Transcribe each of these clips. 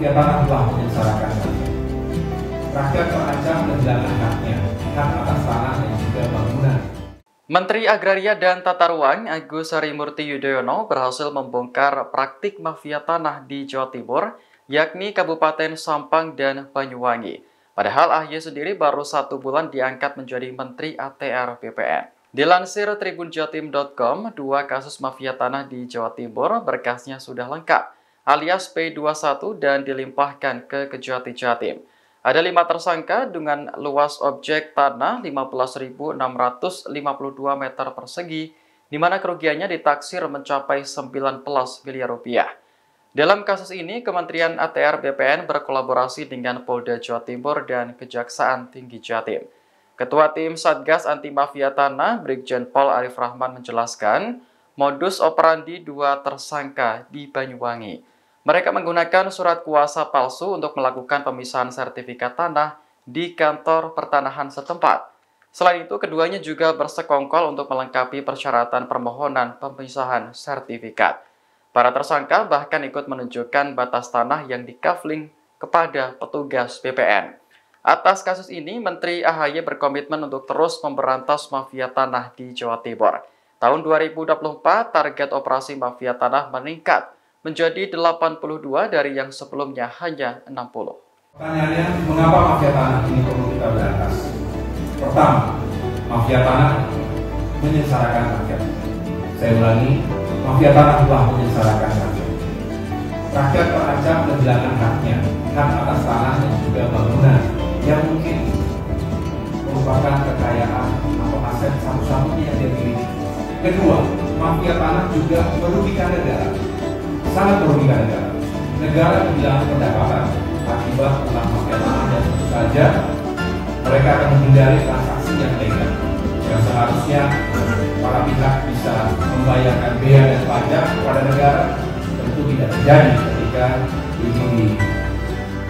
mafia tanah telah menyengsarakan rakyat. Rakyat terancam kehilangan haknya, hak atas tanah dan juga bangunan. Menteri Agraria dan Tata Ruang Agus Harimurti Yudhoyono berhasil membongkar praktik mafia tanah di Jawa Timur, yakni Kabupaten Sampang dan Banyuwangi. Padahal AHY sendiri baru 1 bulan diangkat menjadi Menteri ATR BPN. Dilansir tribunjatim.com, 2 kasus mafia tanah di Jawa Timur berkasnya sudah lengkap, alias P21 dan dilimpahkan ke Kejati Jatim. Ada 5 tersangka dengan luas objek tanah 15.652 meter persegi, di mana kerugiannya ditaksir mencapai 19 miliar rupiah. Dalam kasus ini, Kementerian ATR BPN berkolaborasi dengan Polda Jawa Timur dan Kejaksaan Tinggi Jatim. Ketua Tim Satgas Anti Mafia Tanah, Brigjen Pol Arif Rahman menjelaskan, modus operandi 2 tersangka di Banyuwangi. Mereka menggunakan surat kuasa palsu untuk melakukan pemisahan sertifikat tanah di kantor pertanahan setempat. Selain itu, keduanya juga bersekongkol untuk melengkapi persyaratan permohonan pemisahan sertifikat. Para tersangka bahkan ikut menunjukkan batas tanah yang dikafling kepada petugas BPN. Atas kasus ini, Menteri AHY berkomitmen untuk terus memberantas mafia tanah di Jawa Timur. Tahun 2024, target operasi mafia tanah meningkat menjadi 82 dari yang sebelumnya hanya 60. Pertanyaannya, mengapa mafia tanah ini perlu kita berantas? Pertama, mafia tanah menyengsarakan rakyat. Saya ulangi, mafia tanah telah menyengsarakan rakyat. Rakyat terancam kehilangan haknya, hak atas tanah dan juga bangunan yang mungkin merupakan kekayaan atau aset satu-satunya yang dia miliki. Kedua, mafia tanah juga merugikan negara. Sangat merugikan negara. Negara kehilangan pendapatan akibat tentang mafia tanah dan tentu saja mereka akan menghindari transaksi yang legal. Yang seharusnya para pihak bisa membayarkan bea dan pajak kepada negara tentu tidak terjadi ketika ini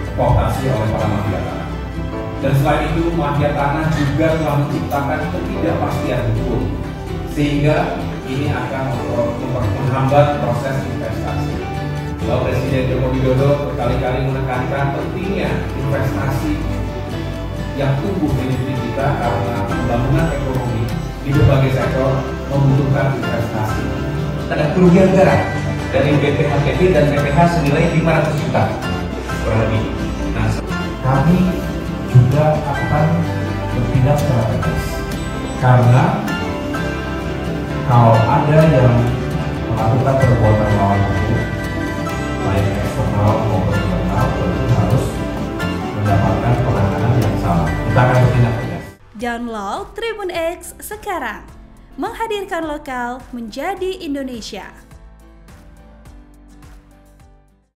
dikooptasi oleh para mafia tanah. Dan selain itu, mafia tanah juga telah menciptakan ketidakpastian hukum, sehingga ini akan menghambat proses investasi. Bapak Presiden Joko Widodo berkali-kali menekankan pentingnya investasi yang tumbuh di negeri kita karena pembangunan ekonomi di berbagai sektor membutuhkan investasi. Ada kerugian negara dari BPHTB dan BPH senilai 500 juta kurang lebih. Nah, kami juga akan bertindak secara tegas karena kalau ada yang melakukan perbuatan melawan hukum, baik eksternal maupun internal, tentu harus mendapatkan penanganan yang sama. Kita akan bertindak tegas. Download Tribun X sekarang, menghadirkan lokal menjadi Indonesia.